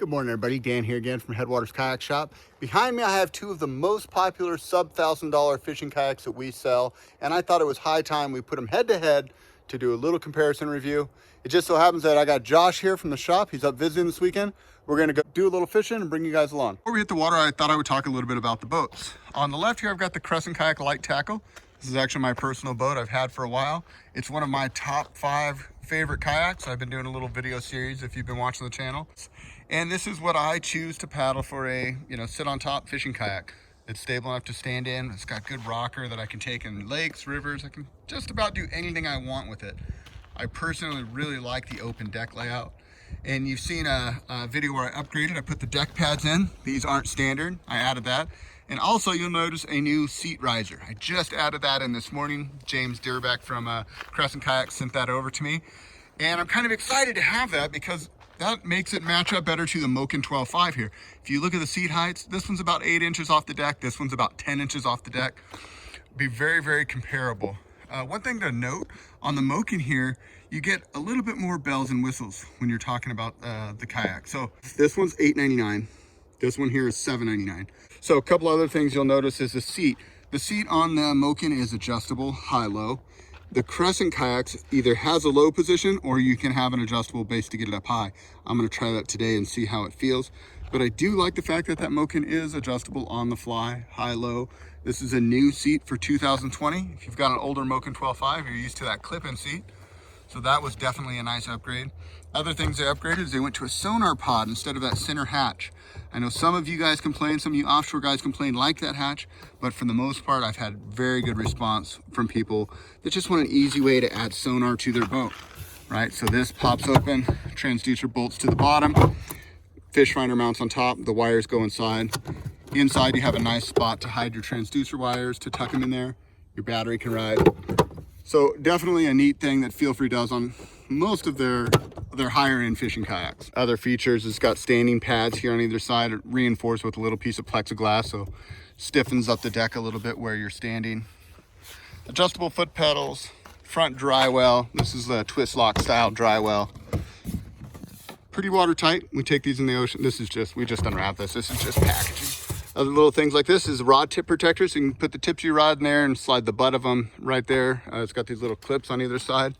Good morning, everybody. Dan here again from Headwaters Kayak Shop. Behind me, I have two of the most popular sub-$1,000 fishing kayaks that we sell, and I thought it was high time we put them head to head to do a little comparison review. It just so happens that I got Josh here from the shop. He's up visiting this weekend. We're going to go do a little fishing and bring you guys along. Before we hit the water, I thought I would talk a little bit about the boats. On the left here, I've got the Crescent Kayak Lite Tackle. This is actually my personal boat I've had for a while. It's one of my top 5 favorite kayaks. I've been doing a little video series if you've been watching the channel. And this is what I choose to paddle for a, sit on top fishing kayak. It's stable enough to stand in. It's got good rocker that I can take in lakes, rivers. I can just about do anything I want with it. I personally really like the open deck layout. And you've seen a video where I upgraded. I put the deck pads in. These aren't standard. I added that. And also you'll notice a new seat riser. I just added that in this morning. James Deerbeck from Crescent Kayak sent that over to me. And I'm kind of excited to have that because that makes it match up better to the Moken 12.5 here. If you look at the seat heights, this one's about 8 inches off the deck. This one's about 10 inches off the deck. Be very, very comparable. One thing to note, on the Moken here, you get a little bit more bells and whistles when you're talking about the kayak. So this one's $8.99. This one here is $7.99. So a couple other things you'll notice is the seat. The seat on the Moken is adjustable, high-low. The Crescent kayaks either has a low position or you can have an adjustable base to get it up high. I'm gonna try that today and see how it feels. But I do like the fact that that Moken is adjustable on the fly, high-low. This is a new seat for 2020. If you've got an older Moken 12.5, you're used to that clip-in seat. So that was definitely a nice upgrade. Other things they upgraded is they went to a Sonar Pod instead of that center hatch. I know some of you guys complain, some of you offshore guys complain like that hatch, but for the most part, I've had very good response from people that just want an easy way to add sonar to their boat, right? So this pops open, transducer bolts to the bottom, fish finder mounts on top, the wires go inside. Inside you have a nice spot to hide your transducer wires, to tuck them in there. Your battery can ride. So definitely a neat thing that Feelfree does on most of their higher end fishing kayaks. Other features, it's got standing pads here on either side, reinforced with a little piece of plexiglass, so stiffens up the deck a little bit where you're standing. Adjustable foot pedals, front dry well. This is the twist lock style dry well. Pretty watertight. We take these in the ocean. We just unwrap this. This is just packaging. Other little things like this is rod tip protectors. So you can put the tips of your rod in there and slide the butt of them right there. It's got these little clips on either side.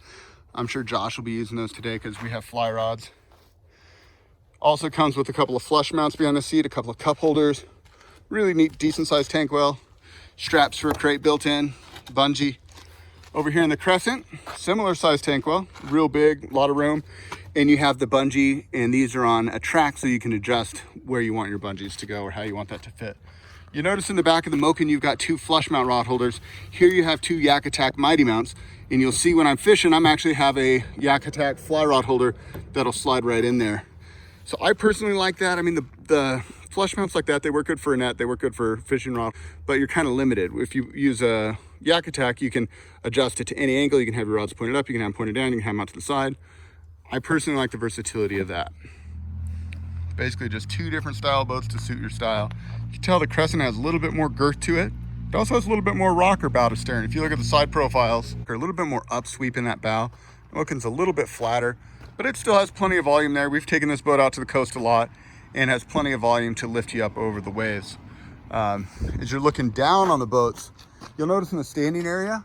I'm sure Josh will be using those today because we have fly rods. Also comes with a couple of flush mounts behind the seat, a couple of cup holders. Really neat, decent sized tank well. Straps for a crate built in, bungee. Over here in the Crescent, similar sized tank well, real big, a lot of room. And you have the bungee, and these are on a track so you can adjust where you want your bungees to go or how you want that to fit. You notice in the back of the Moken, you've got 2 flush mount rod holders. Here you have 2 Yak Attack Mighty mounts, and you'll see when I'm fishing, I'm actually have a Yak Attack fly rod holder that'll slide right in there. So I personally like that. I mean, the flush mounts like that, they work good for a net, they work good for fishing rod, but you're kind of limited. If you use a Yak Attack, you can adjust it to any angle. You can have your rods pointed up, you can have them pointed down, you can have them out to the side. I personally like the versatility of that. Basically just 2 different style boats to suit your style. You can tell the Crescent has a little bit more girth to it. It also has a little bit more rocker bow to stern. If you look at the side profiles, they're a little bit more upsweep in that bow. Moken's a little bit flatter, but it still has plenty of volume there. We've taken this boat out to the coast a lot and has plenty of volume to lift you up over the waves. As you're looking down on the boats, you'll notice in the standing area,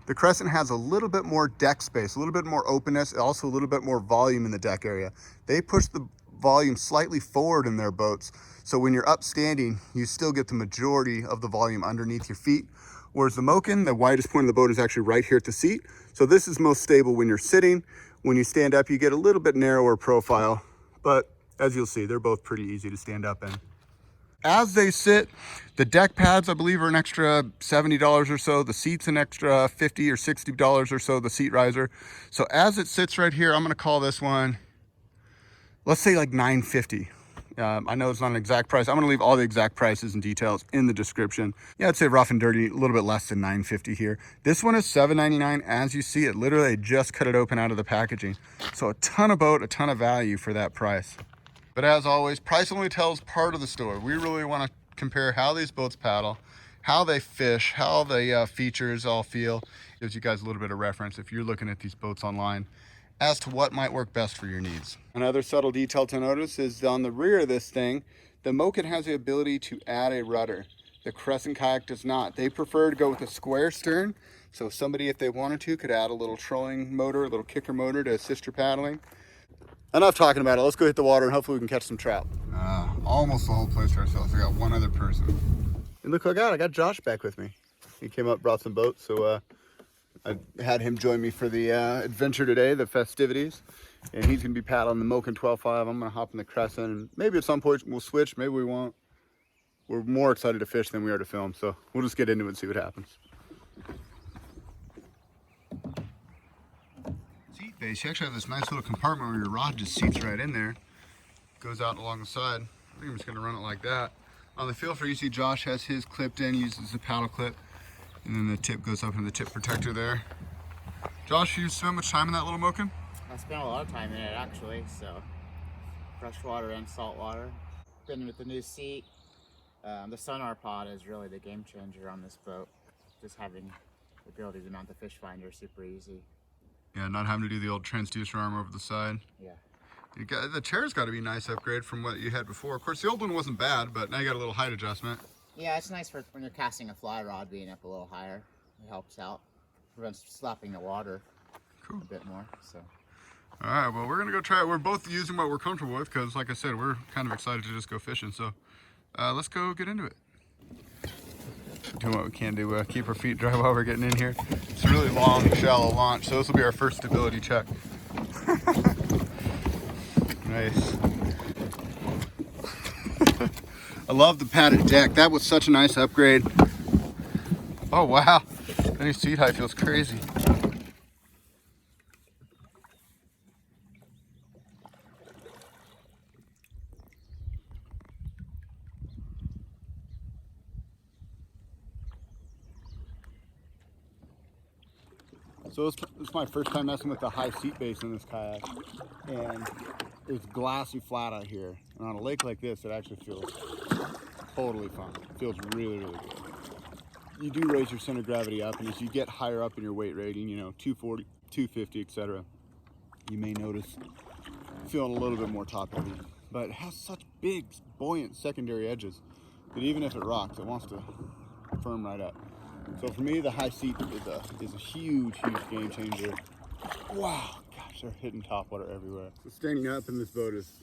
the Crescent has a little bit more deck space, a little bit more openness, also a little bit more volume in the deck area. They push the volume slightly forward in their boats, so when you're upstanding, you still get the majority of the volume underneath your feet. Whereas the Moken, the widest point of the boat is actually right here at the seat. So this is most stable when you're sitting. When you stand up, you get a little bit narrower profile, but as you'll see, they're both pretty easy to stand up in. As they sit, the deck pads, I believe, are an extra $70 or so. The seat's an extra $50 or $60 or so, the seat riser. So as it sits right here, I'm gonna call this one, let's say like $950. I know it's not an exact price. I'm gonna leave all the exact prices and details in the description. Yeah, I'd say rough and dirty, a little bit less than $950 here. This one is $7.99 as you see it. Literally, I just cut it open out of the packaging. So a ton of boat, a ton of value for that price. But as always, price only tells part of the story. We really want to compare how these boats paddle, how they fish, how the features all feel. Gives you guys a little bit of reference if you're looking at these boats online. as to what might work best for your needs. Another subtle detail to notice is on the rear of this thing, the Moken has the ability to add a rudder. The Crescent kayak does not. They prefer to go with a square stern, so somebody, if they wanted to, could add a little trolling motor, a little kicker motor to assist your paddling. Enough talking about it. Let's go hit the water and hopefully we can catch some trout. Almost the whole place to ourselves. We got one other person. And look what I got Josh back with me. He came up, brought some boats, so I had him join me for the adventure today, the festivities. And he's gonna be paddling the Moken 12.5. I'm gonna hop in the Crescent, and maybe at some point we'll switch, maybe we won't. We're more excited to fish than we are to film, so we'll just get into it and see what happens. Seat base, you actually have this nice little compartment where your rod just seats right in there. Goes out along the side. I think I'm just gonna run it like that. On the Feelfree, you see Josh has his clipped in, uses the paddle clip, and then the tip goes up in the tip protector there. Josh, you spent much time in that little Moken? I spent a lot of time in it actually, so freshwater and saltwater. Been with the new seat. The Sonar Pod is really the game changer on this boat. Just having the ability to mount the fish finder super easy. Yeah, not having to do the old transducer arm over the side. Yeah. The chair's got to be a nice upgrade from what you had before. Of course, the old one wasn't bad, but now you got a little height adjustment. Yeah, it's nice for when you're casting a fly rod, being up a little higher. It helps out, prevents slapping the water a bit more. So. All right, well, we're gonna go try it. We're both using what we're comfortable with because, like I said, we're kind of excited to just go fishing. So let's go get into it. Doing what we can to keep our feet dry while we're getting in here. It's a really long, shallow launch, so this will be our first stability check. Nice. I love the padded deck. That was such a nice upgrade. Oh wow, any seat height feels crazy. So it's my first time messing with the high seat base in this kayak, and it's glassy flat out here. And on a lake like this, it actually feels totally fun. It feels really, really good. You do raise your center of gravity up, and as you get higher up in your weight rating, you know, 240, 250, etc., you may notice feeling a little bit more top heavy. But it has such big, buoyant secondary edges that even if it rocks, it wants to firm right up. So for me, the high seat is a huge, huge game changer. Wow, gosh, they're hitting top water everywhere. So standing up in this boat is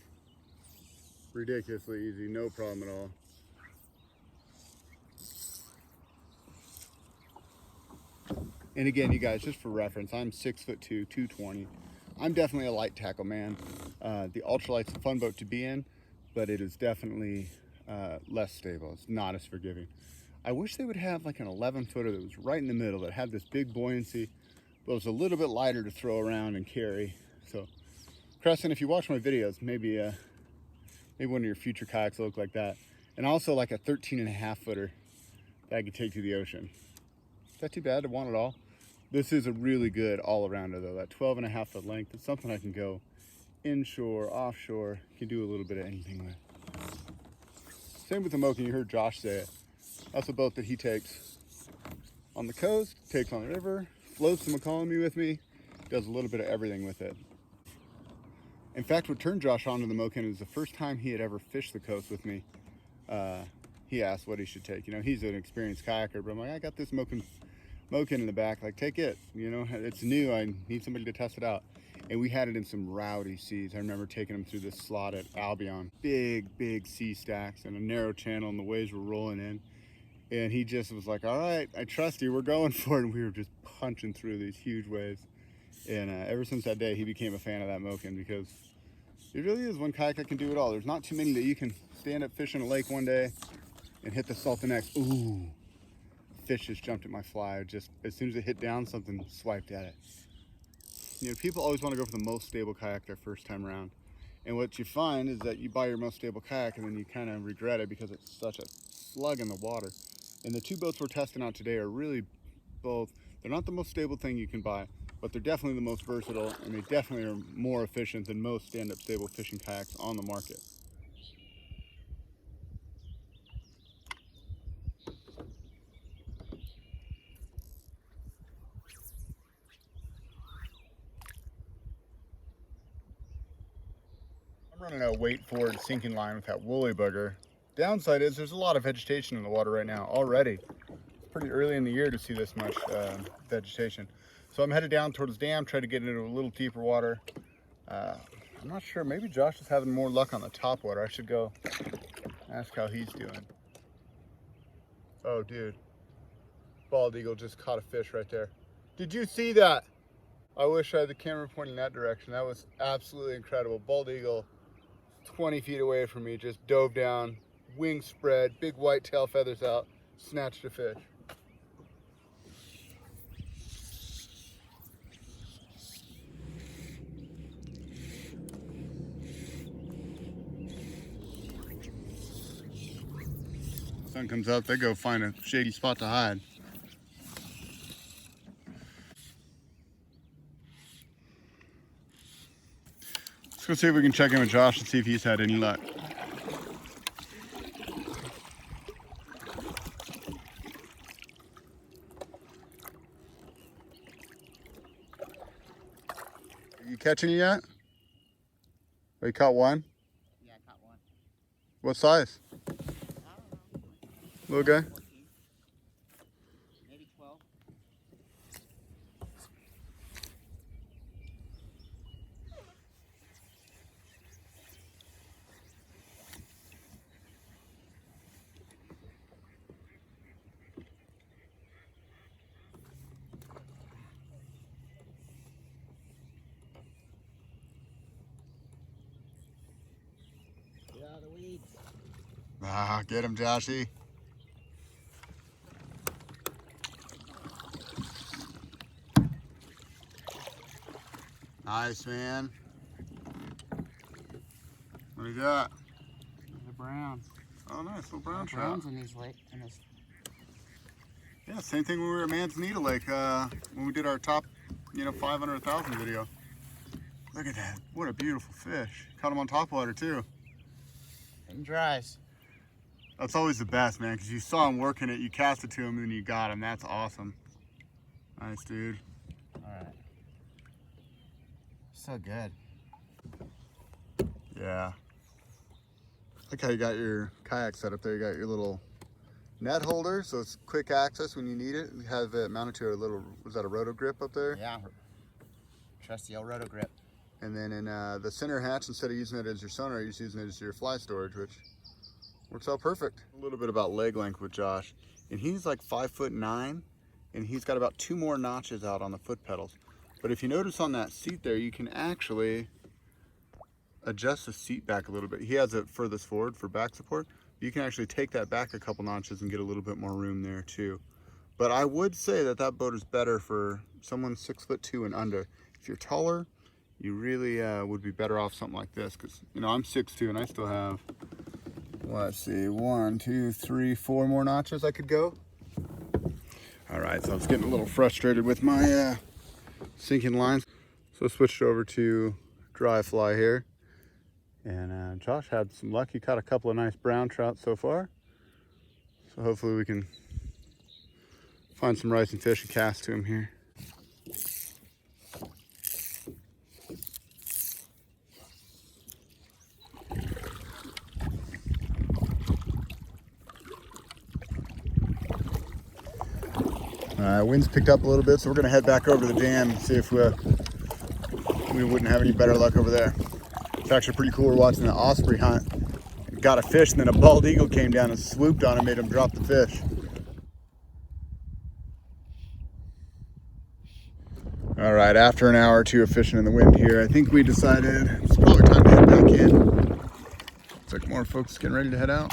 ridiculously easy, no problem at all. And again, you guys, just for reference, I'm 6'2", 220. I'm definitely a light tackle man. The ultralight's a fun boat to be in, but it is definitely less stable. It's not as forgiving. I wish they would have like an 11-footer that was right in the middle, that had this big buoyancy, but was a little bit lighter to throw around and carry. So, Crescent, if you watch my videos, maybe one of your future kayaks will look like that. And also like a 13.5-footer that I could take to the ocean. Is that too bad to want it all? This is a really good all-arounder though. That 12.5-foot length, it's something I can go inshore, offshore, can do a little bit of anything with. Same with the Moken, you heard Josh say it. That's a boat that he takes on the coast, takes on the river, floats to McCollum with me, does a little bit of everything with it. In fact, what turned Josh onto the Moken is the first time he had ever fished the coast with me. He asked what he should take. You know, he's an experienced kayaker, but I'm like, I got this Moken in the back, like, take it. You know, it's new, I need somebody to test it out. And we had it in some rowdy seas. I remember taking him through this slot at Albion. Big, big sea stacks and a narrow channel, and the waves were rolling in. And he just was like, all right, I trust you, we're going for it. And we were just punching through these huge waves. And ever since that day, he became a fan of that Moken, because it really is one kayak that can do it all. There's not too many that you can stand up fishing a lake one day and hit the salt the next. Ooh, fish just jumped at my fly. Just as soon as it hit down, something swiped at it. You know, people always want to go for the most stable kayak their first time around. And what you find is that you buy your most stable kayak and then you kind of regret it because it's such a slug in the water. And the two boats we're testing out today are really both, they're not the most stable thing you can buy, but they're definitely the most versatile, and they definitely are more efficient than most stand-up stable fishing kayaks on the market. running a weight forward sinking line with that woolly bugger. Downside is there's a lot of vegetation in the water right now already. It's pretty early in the year to see this much vegetation. So I'm headed down towards the dam, try to get into a little deeper water. I'm not sure, maybe Josh is having more luck on the top water. I should go ask how he's doing. Oh dude, bald eagle just caught a fish right there. Did you see that? I wish I had the camera pointing that direction. That was absolutely incredible. Bald eagle, 20 feet away from me, just dove down, wings spread, big white tail feathers out, snatched a fish. Sun comes up, they go find a shady spot to hide. Let's go see if we can check in with Josh and see if he's had any luck. You catch any yet? Oh, you caught one? Yeah, I caught one. What size? I don't know. Little guy? 14. Maybe 12. Get out of the weeds. Ah, get him, Joshy. Nice, man. What do you got? There's a brown. Oh, nice, little brown trout. Browns in these lake. In this. Yeah, same thing when we were at Manzanita Lake when we did our top, 500,000 video. Look at that. What a beautiful fish. Caught him on top water, too. And dries. That's always the best, man, because you saw him working it, you cast it to him, and then you got him. That's awesome. Nice, dude. All right. So good. Yeah. Look how you got your kayak set up there. You got your little net holder, so it's quick access when you need it. You have it mounted to a little, was that a roto grip up there? Yeah. Trusty old roto grip. And then in the center hatch, instead of using it as your sonar, you're just using it as your fly storage, which works out perfect. A little bit about leg length with Josh. And he's like 5'9", and he's got about 2 more notches out on the foot pedals. But if you notice on that seat there, you can actually adjust the seat back a little bit. He has it furthest forward for back support. You can actually take that back a couple notches and get a little bit more room there too. But I would say that that boat is better for someone 6'2" and under. If you're taller, you really would be better off something like this, because I'm 6'2" and I still have, let's see, 1, 2, 3, 4 more notches I could go. All right, so I was getting a little frustrated with my sinking lines, so I switched over to dry fly here. And Josh had some luck. He caught a couple of nice brown trout so far. So hopefully we can find some rising fish and cast to him here. Wind's picked up a little bit, so we're gonna head back over to the dam and see if we wouldn't have any better luck over there. It's actually pretty cool. We're watching an osprey hunt. Got a fish, and then a bald eagle came down and swooped on him, made him drop the fish. All right, after an hour or two of fishing in the wind here, I think we decided it's probably time to head back in. Looks like more folks getting ready to head out.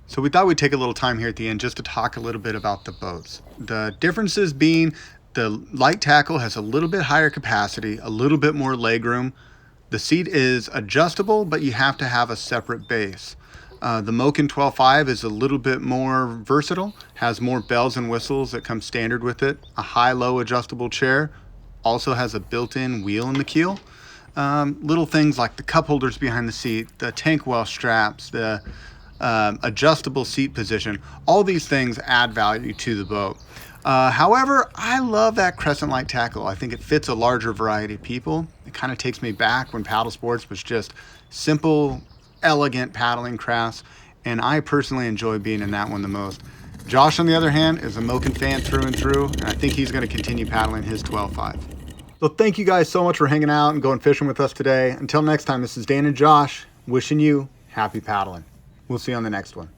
So we thought we'd take a little time here at the end just to talk a little bit about the boats. The differences being the light tackle has a little bit higher capacity, a little bit more leg room. The seat is adjustable, but you have to have a separate base. The Moken 12.5 is a little bit more versatile, has more bells and whistles that come standard with it. A high-low adjustable chair, also has a built-in wheel in the keel. Little things like the cup holders behind the seat, the tank well straps, the adjustable seat position, all these things add value to the boat. However, I love that Crescent light tackle. I think it fits a larger variety of people. It kind of takes me back when paddle sports was just simple, elegant paddling crafts, and I personally enjoy being in that one the most. Josh, on the other hand, is a Moken fan through and through, and I think he's going to continue paddling his 12.5. So thank you guys so much for hanging out and going fishing with us today. Until next time, this is Dan and Josh wishing you happy paddling. We'll see you on the next one.